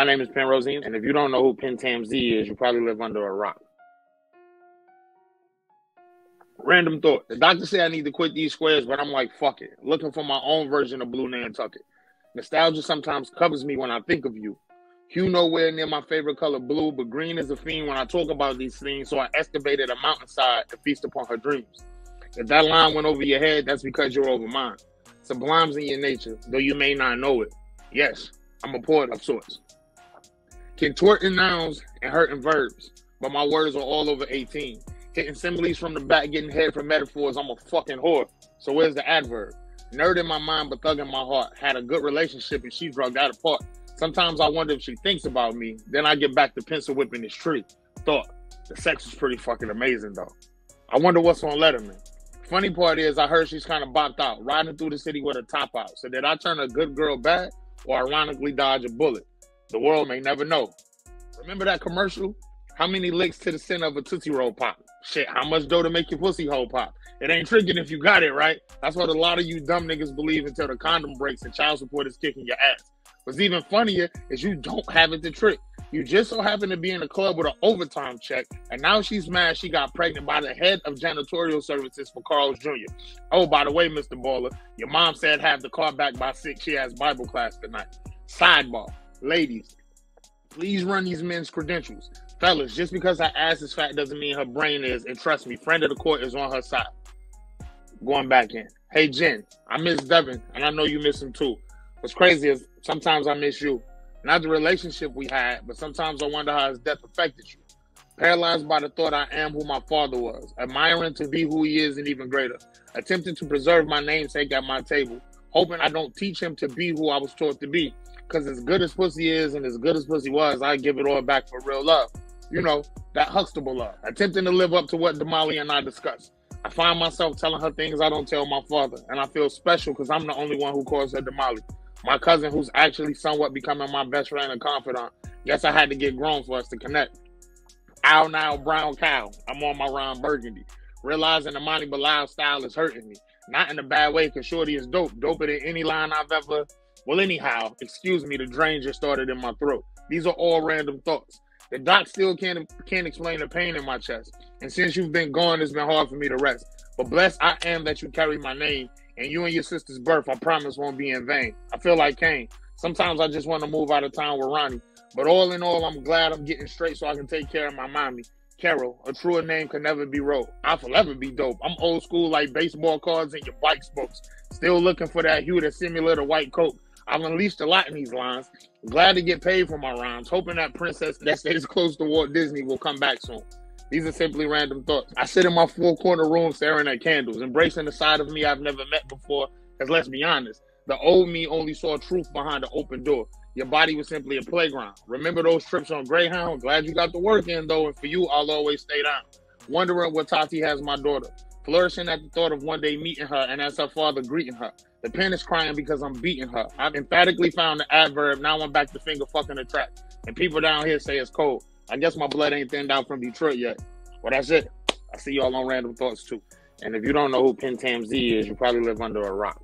My name is Penrose, and if you don't know who PenTam-Z is, you probably live under a rock. Random thought. The doctor said I need to quit these squares, but I'm like, fuck it. Looking for my own version of Blue Nantucket. Nostalgia sometimes covers me when I think of you. Hue nowhere near my favorite color, blue, but green is a fiend when I talk about these things, so I excavated a mountainside to feast upon her dreams. If that line went over your head, that's because you're over mine. Sublime's in your nature, though you may not know it. Yes, I'm a poet of sorts. Contorting nouns and hurting verbs, but my words are all over 18. Hitting similes from the back, getting head for metaphors, I'm a fucking whore. So where's the adverb? Nerd in my mind, but thug in my heart. Had a good relationship and she drug that apart. Sometimes I wonder if she thinks about me. Then I get back to pencil whipping this tree. Thought, the sex is pretty fucking amazing though. I wonder what's on Letterman. Funny part is I heard she's kind of bopped out, riding through the city with her top out. So did I turn a good girl bad or ironically dodge a bullet? The world may never know. Remember that commercial? How many licks to the center of a Tootsie Roll pop? Shit, how much dough to make your pussy hole pop? It ain't tricking if you got it, right? That's what a lot of you dumb niggas believe until the condom breaks and child support is kicking your ass. What's even funnier is you don't have it to trick. You just so happen to be in a club with an overtime check, and now she's mad she got pregnant by the head of janitorial services for Carl's Jr. Oh, by the way, Mr. Baller, your mom said have the car back by 6. She has Bible class tonight. Sidebar. Ladies, please run these men's credentials. Fellas, just because her ass is fat doesn't mean her brain is, and trust me, friend of the court is on her side. Going back in. Hey, Jen, I miss Devin, and I know you miss him too. What's crazy is sometimes I miss you. Not the relationship we had, but sometimes I wonder how his death affected you. Paralyzed by the thought I am who my father was, admiring to be who he is and even greater, attempting to preserve my namesake at my table, hoping I don't teach him to be who I was taught to be. Because as good as pussy is and as good as pussy was, I give it all back for real love. You know, that Huxtable love. Attempting to live up to what Damali and I discussed. I find myself telling her things I don't tell my father, and I feel special because I'm the only one who calls her Damali. My cousin, who's actually somewhat becoming my best friend and confidant. Guess I had to get grown for us to connect. Ow now, brown cow. I'm on my Ron Burgundy. Realizing the Monty Bilal style is hurting me. Not in a bad way, because Shorty is dope. Doper than any line I've ever... Well, anyhow, excuse me, the drain just started in my throat. These are all random thoughts. The doc still can't explain the pain in my chest. And since you've been gone, it's been hard for me to rest. But blessed I am that you carry my name. And you and your sister's birth, I promise, won't be in vain. I feel like Kane. Sometimes I just want to move out of town with Ronnie. But all in all, I'm glad I'm getting straight so I can take care of my mommy. Carol, a truer name could never be wrote. I'll forever be dope. I'm old school like baseball cards and your bike spokes. Still looking for that hue that's similar to white coat. I've unleashed a lot in these lines. Glad to get paid for my rhymes. Hoping that princess that stays close to Walt Disney will come back soon. These are simply random thoughts. I sit in my four-corner room staring at candles, embracing the side of me I've never met before, because let's be honest, the old me only saw truth behind the open door. Your body was simply a playground. Remember those trips on Greyhound? Glad you got the work in, though, and for you, I'll always stay down. Wondering what Tati has my daughter. Flourishing at the thought of one day meeting her, and as her father greeting her. The pen is crying because I'm beating her. I've emphatically found the adverb. Now I'm back to finger fucking the track. And people down here say it's cold. I guess my blood ain't thinned out from Detroit yet. Well, that's it. I see y'all on Random Thoughts too. And if you don't know who PenTam-Z is, you probably live under a rock.